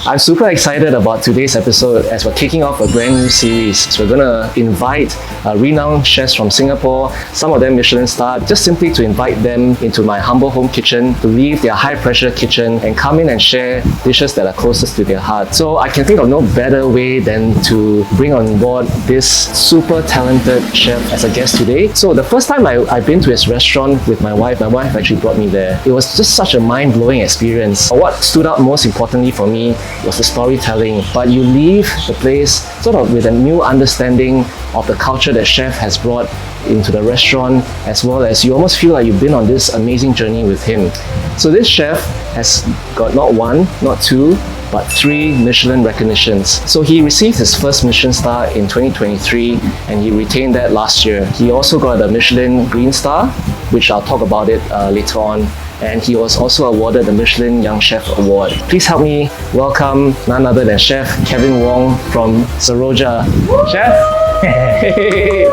I'm super excited about today's episode as we're kicking off a brand new series. So we're going to invite renowned chefs from Singapore, some of them Michelin star, just simply to invite them into my humble home kitchen, to leave their high pressure kitchen and come in and share dishes that are closest to their heart. So I can think of no better way than to bring on board this super talented chef as a guest today. So the first time I've been to his restaurant with my wife actually brought me there. It was just such a mind-blowing experience. What stood out most importantly for me was the storytelling. But you leave the place sort of with a new understanding of the culture that chef has brought into the restaurant, as well as you almost feel like you've been on this amazing journey with him. So this chef has got not one, not two, but 3 Michelin recognitions. So he received his first Michelin star in 2023 and he retained that last year. He also got a Michelin Green Star, which I'll talk about it later on. And he was also awarded the Michelin Young Chef Award. Please help me welcome none other than Chef Kevin Wong from Seroja. Chef! Hey,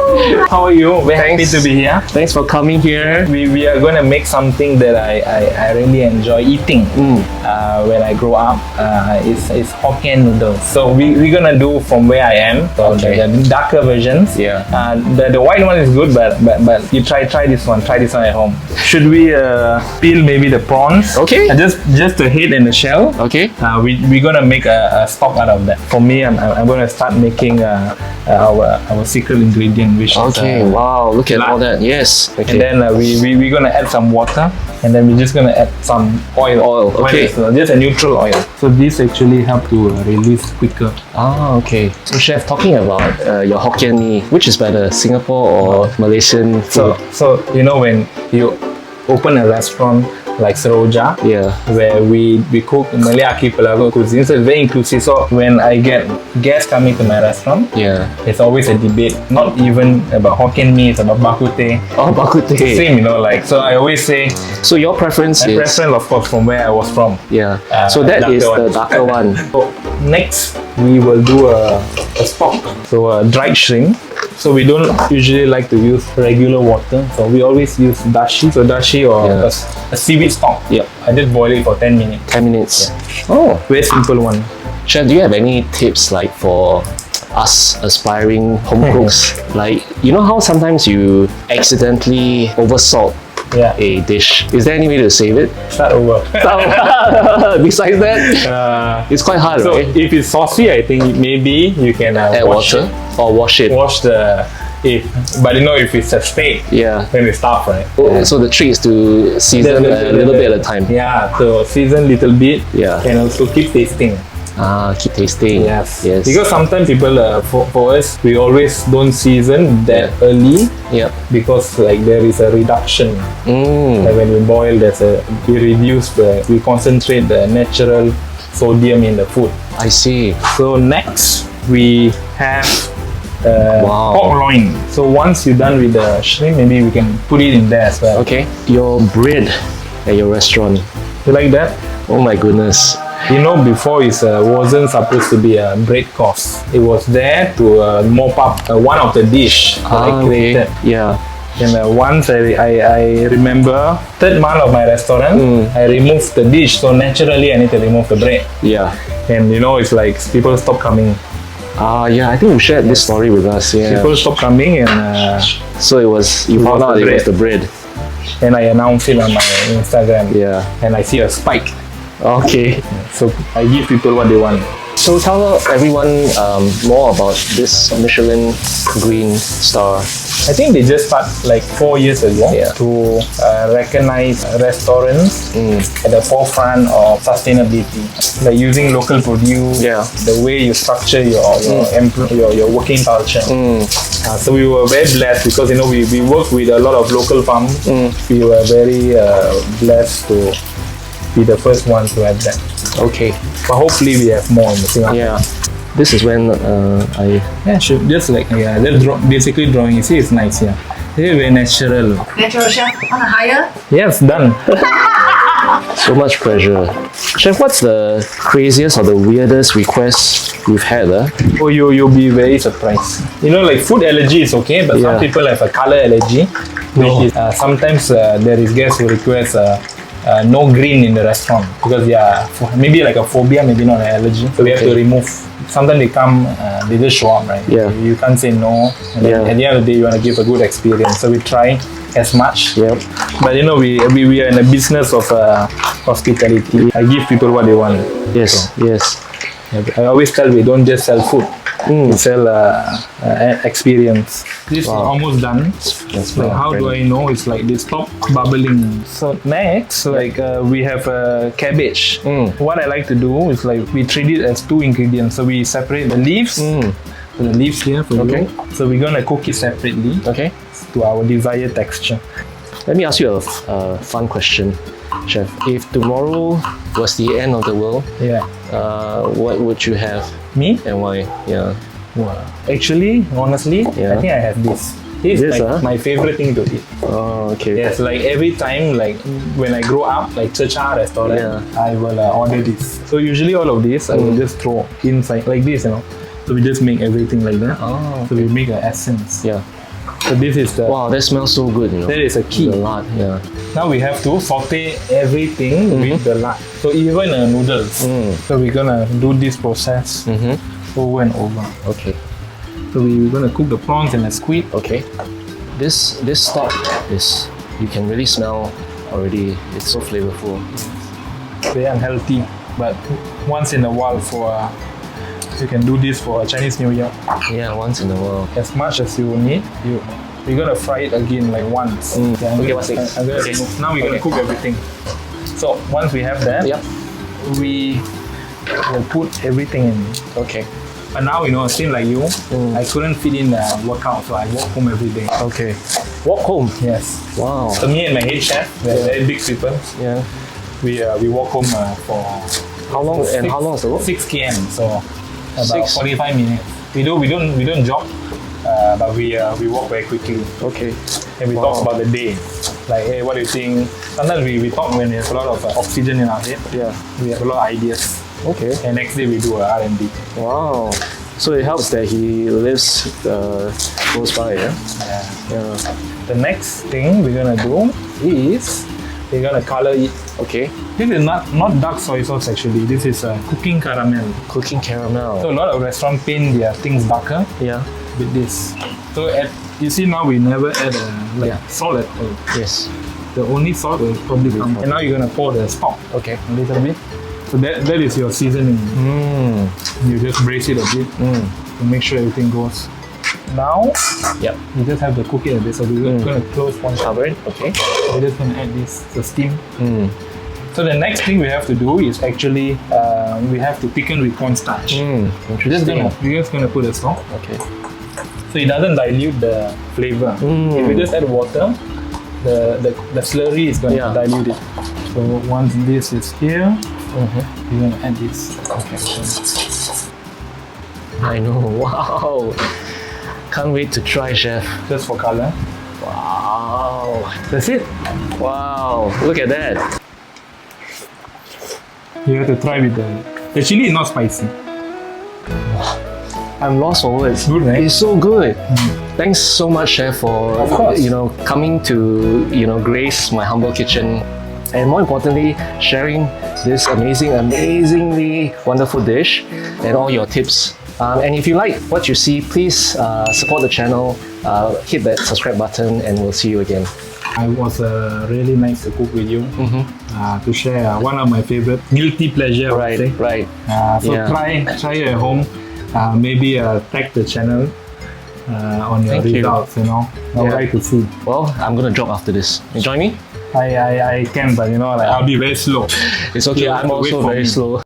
how are you? Very happy to be here. Thanks for coming here. We are going to make something that I really enjoy eating when I grow up. It's Hokkien noodles. So we're going to do from where I am. So the darker versions. Yeah. The white one is good, but you try this one. Try this one at home. Should we peel maybe the prawns? Okay. Just the head and the shell. Okay. We're going to make a stock out of that. For me, I'm going to start making our secret ingredient, which is wow, look at all that. Yes. Okay. And then we're gonna add some water, and then we're just gonna add some oil. Okay. Just a neutral oil. So this actually help to release quicker. Ah, okay. So chef, talking about your Hokkien Mee, which is better, Singapore or Malaysian food? So you know, when you open a restaurant like Seroja, where we cook Malay archipelago cuisine, so it's very inclusive. So when I get guests coming to my restaurant, it's always a debate, not even about Hokkien Mee, it's about bak kut teh. Oh, bak kut teh. Same, you know, like, so I always say, so your preference is? Preference, of course, from where I was from. Yeah. So that is the darker one. So next, we will do a stock, so a dried shrimp. So we don't usually like to use regular water, so we always use dashi. So dashi or a seaweed stock. Yeah. I just boil it for 10 minutes. 10 minutes. Yeah. Oh, very simple one. Chef, do you have any tips like for us aspiring home cooks? Like, you know how sometimes you accidentally oversalt a dish. Is there any way to save it? Start over. Besides that, it's quite hard, so right? If it's saucy, I think maybe you can add water or wash it. Wash but you know, if it's a steak, then it's tough, right? So the trick is to season a little bit at a time. Yeah, so season little bit. Yeah. And also keep tasting. Keep tasting. Yes. Because sometimes people, for us, we always don't season that early. Yeah. Because like there is a reduction. Like when we boil, we concentrate the natural sodium in the food. I see. So next we have pork loin. So once you're done with the shrimp, maybe we can put it in there as well. Okay. Your bread at your restaurant. You like that? Oh my goodness. You know, before it wasn't supposed to be a bread course. It was there to mop up one of the dish that I created. Yeah. And once I remember, 3rd month of my restaurant, I removed the dish. So naturally, I need to remove the bread. Yeah. And you know, it's like people stop coming. Yeah, I think you shared this story with us. Yeah. People stop coming, and so you found out it was the bread. And I announced it on my Instagram. Yeah. And I see a spike. Okay. So I give people what they want. So tell everyone more about this Michelin Green Star. I think they just start like 4 years ago to recognize restaurants at the forefront of sustainability, like using local produce, the way you structure your working culture. So we were very blessed because you know we work with a lot of local farms. We were very blessed to be the first one to have that. Okay. But hopefully we have more in Singapore. Yeah. This is when sure. Just like basically drawing. You see, it's nice. Yeah. Very, very natural. Natural chef on a higher. Yes, done. So much pressure. Chef, what's the craziest or the weirdest request you've had? Oh, you'll be very surprised. You know, like food allergy is okay, but some people have a color allergy, which is sometimes there is guests who request no green in the restaurant because maybe like a phobia, maybe not an allergy. So we have to remove. Sometimes they come, they just show up, right? Yeah. You can't say no. And then at the end of the day, you want to give a good experience. So we try as much. Yep. But you know, we are in the business of hospitality. I give people what they want. Yes, So, yes. I always tell we don't just sell food. We sell experience. This is almost done. That's Like how do I know? It's like they stop bubbling. So next, like we have cabbage. What I like to do is like we treat it as two ingredients. So we separate the leaves. So the leaves here for you. So we're gonna cook it separately. Okay. To our desired texture. Let me ask you a fun question, Chef. If tomorrow was the end of the world, what would you have? Me? And why? Yeah. Wow. Actually, honestly, I think I have this. This is like my favorite thing to eat. Oh, okay. Yes, like every time, like when I grow up, like Seroja restaurant, I will order this. So usually all of this, I will just throw inside like this, you know. So we just make everything like that. Oh, so we make an essence. Yeah. So this is the... Wow, that smells so good, you know. That is a key. The lard, yeah. Now we have to saute everything with the lard. So even noodles. So we're gonna do this process over and over. Okay. So we're gonna cook the prawns and the squid. Okay. This stock is, you can really smell already. It's so flavorful. Very unhealthy, but once in a while you can do this for a Chinese New Year. Yeah, once in a while. As much as you need, we're gonna fry it again like once. Okay, what's next? Now we're gonna cook everything. So once we have that, we will put everything in. Okay. But now, you know, same like you, I couldn't fit in the workout, so I walk home every day. Okay. Walk home? Yes. Wow. So me and my head chef, we're very big people. Yeah. We walk home for how long? And how long is the walk? 6 km, so about 45 minutes. We don't jog, but we walk very quickly. Okay. And we talk about the day. Like, hey, what do you think? Sometimes we talk when there's a lot of oxygen in our head. Yeah. We have a lot of ideas. Okay. And next day we do a R&D. Wow. So it helps that he lives close by, yeah? Yeah. The next thing we're gonna do is we're gonna color it. Okay. This is not dark soy sauce actually. This is cooking caramel. Cooking caramel. So a lot of restaurants paint their things darker. Yeah. With this. So you see now we never add salt at all. Yes. The only salt will probably come. And now you're gonna pour the stock. Okay. A little bit. So that is your seasoning. You just braise it a bit to make sure everything goes. Now, you just have to cook it a bit. So we're going to close one cover. Okay. We're just going to add this, the steam. So the next thing we have to do is actually we have to thicken with cornstarch. We're just going to put a stock. Okay. So it doesn't dilute the flavor. If we just add water, the slurry is going to dilute it. So once this is here, you're going to add this. Okay. I know. Wow. Can't wait to try, Chef. Just for color. Wow. That's it. Wow. Look at that. You have to try with the chili is not spicy. I'm lost for words. Good, right? It's so good. Thanks so much, Chef, for coming to grace my humble kitchen, and more importantly, sharing this amazingly wonderful dish and all your tips. And if you like what you see, please support the channel, hit that subscribe button, and we'll see you again. It was really nice to cook with you, to share one of my favorite guilty pleasure. Right. So try it at home. Maybe tag the channel on your results. You know, I would like to see. Well, I'm gonna jog after this. You join me? I can, but I'll be very slow. It's okay. I'm also very slow.